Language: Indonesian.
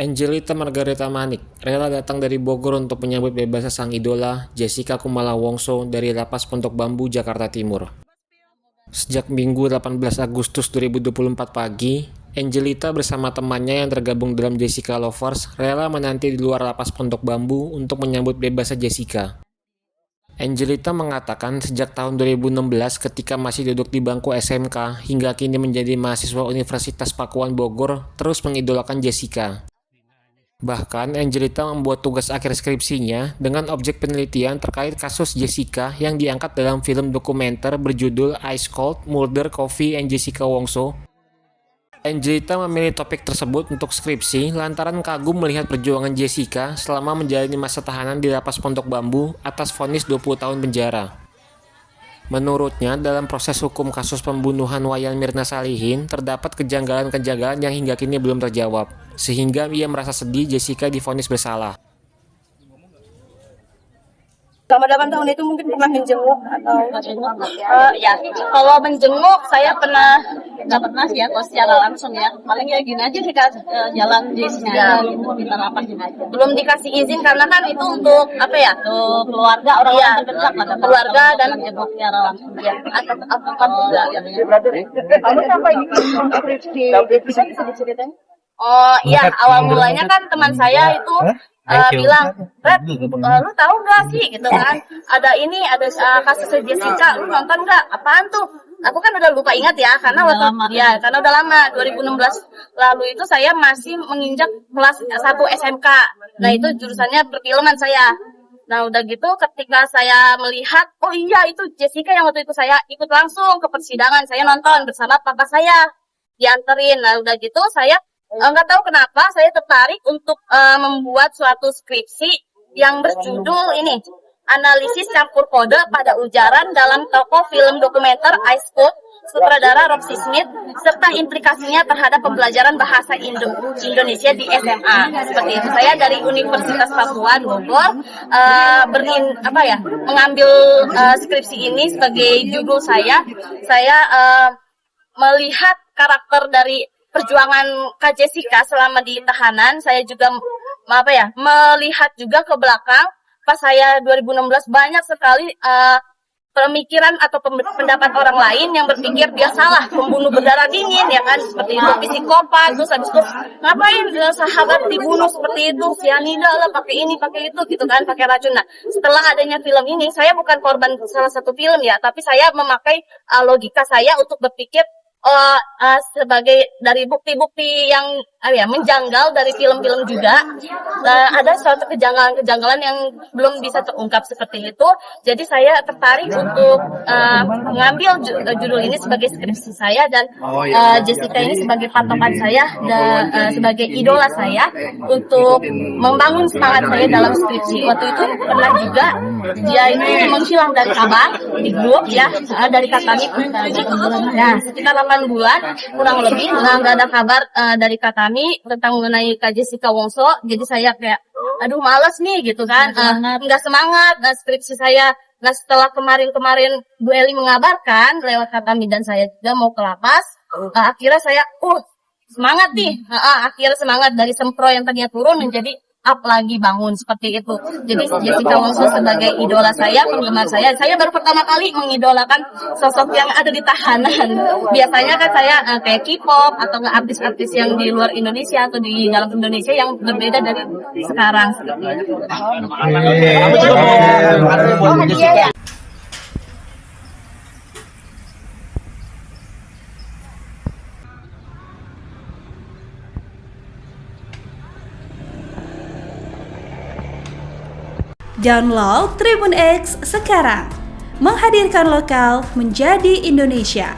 Angelita Margareta Manik rela datang dari Bogor untuk menyambut bebasnya sang idola Jessica Kumala Wongso dari Lapas Pondok Bambu, Jakarta Timur. Sejak Minggu 18 Agustus 2024 pagi, Angelita bersama temannya yang tergabung dalam Jessica Lovers rela menanti di luar Lapas Pondok Bambu untuk menyambut bebasnya Jessica. Angelita mengatakan sejak tahun 2016 ketika masih duduk di bangku SMK hingga kini menjadi mahasiswa Universitas Pakuan Bogor terus mengidolakan Jessica. Bahkan Angelita membuat tugas akhir skripsinya dengan objek penelitian terkait kasus Jessica yang diangkat dalam film dokumenter berjudul Ice Cold: Murder, Coffee and Jessica Wongso. Angelita memilih topik tersebut untuk skripsi lantaran kagum melihat perjuangan Jessica selama menjalani masa tahanan di Lapas Pondok Bambu atas vonis 20 tahun penjara. Menurutnya, dalam proses hukum kasus pembunuhan Wayan Mirna Salihin, terdapat kejanggalan-kejanggalan yang hingga kini belum terjawab, sehingga ia merasa sedih Jessica divonis bersalah. Selama 8 tahun itu mungkin pernah menjenguk atau ya, kalau menjenguk saya nggak pernah sih ya, kalau secara langsung ya, paling ya gini aja sih jalan di sini gitu, minta apa gini aja. Belum dikasih izin karena kan itu untuk apa ya, untuk keluarga orang yang terdekat lah, keluarga dan menjenguk secara langsung ya, atau juga. Kamu sampai bisa diceritain? Oh iya, awal mulanya kan teman saya itu bilang, Red, lu tahu nggak sih gitu kan? Ada kasus Jessica, lu nonton nggak? Apaan tuh? Aku kan udah lupa ingat ya, karena karena udah lama 2016 lalu itu saya masih menginjak kelas 1 SMK. Nah itu jurusannya perfilman saya. Nah udah gitu ketika saya melihat, oh iya itu Jessica yang waktu itu saya ikut langsung ke persidangan, saya nonton bersama papa saya dianterin. Nah udah gitu saya nggak tahu kenapa saya tertarik untuk membuat suatu skripsi yang berjudul ini, analisis campur kode pada ujaran dalam tokoh film dokumenter Ice Cold sutradara Roxy Smith serta implikasinya terhadap pembelajaran bahasa Indonesia di SMA. Seperti itu. Saya dari Universitas Pakuan Bogor mengambil skripsi ini sebagai judul saya. Saya melihat karakter dari perjuangan Kak Jessica selama di tahanan. Saya juga melihat juga ke belakang pas saya 2016 banyak sekali pemikiran atau pendapat orang lain yang berpikir dia salah, pembunuh berdarah dingin ya kan, seperti itu, psikopat, terus habis itu ngapain sahabat dibunuh seperti itu, sianida lah, pakai ini pakai itu gitu kan, pakai racun. Nah setelah adanya film ini, saya bukan korban salah satu film ya, tapi saya memakai logika saya untuk berpikir sebagai dari bukti-bukti yang menjanggal dari film-film juga, ada suatu kejanggalan-kejanggalan yang belum bisa terungkap seperti itu. Jadi saya tertarik untuk mengambil judul ini sebagai skripsi saya dan Jessica ini sebagai patokan saya dan sebagai idola saya untuk membangun semangat saya dalam skripsi. Waktu itu pernah juga dia ini menghilang dari kabar di grup ya, dari Katami. Nah sekitar 8 bulan kurang lebih nggak ada kabar dari Katami tentang mengenai Kak Jessica Wongso. Jadi saya kayak aduh males nih gitu kan, nggak semangat skripsi saya. Nah setelah kemarin Bu Eli mengabarkan lewat Katami dan saya juga mau ke lapas, akhirnya saya semangat nih, akhirnya semangat dari sempro yang tadinya turun menjadi up lagi, bangun seperti itu. Jadi Jessica Wongso sebagai idola saya, penggemar saya baru pertama kali mengidolakan sosok yang ada di tahanan. Biasanya kan saya kayak K-pop atau nggak artis-artis yang di luar Indonesia atau di dalam Indonesia yang berbeda dari sekarang seperti itu. Download Tribun X sekarang, menghadirkan lokal menjadi Indonesia.